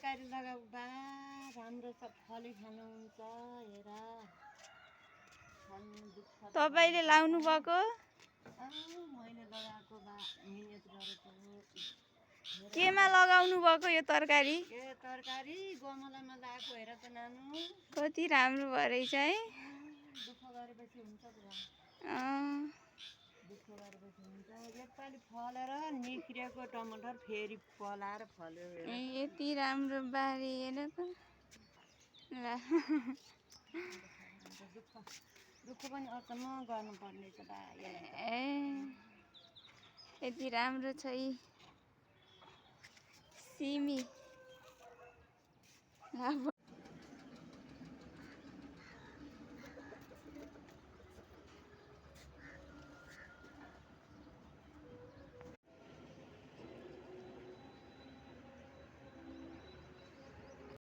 तरकारी लगाऊ बा राम्रो छ फली खानुहुन्छ हेर खानु दुःख तपाईले लाउनु भएको मैले लगाएको बा मिहिनेत गरेको केमा लगाउनु भएको यो तरकारी ए तरकारी गमलामा लगाएको हेर त नानु कति राम्रो भएछ है दुःख गरेपछि हुन्छ पुरा दुःख गरेपछि हुन्छ यसपालि फलेर निख्रेको टमाटर फेरि पलाएर फल्यो यति राम्रो बारी हेर त दुःख पनि अचम्म गर्नुपर्ने छ बा ए यति राम्रो छ यी सिमी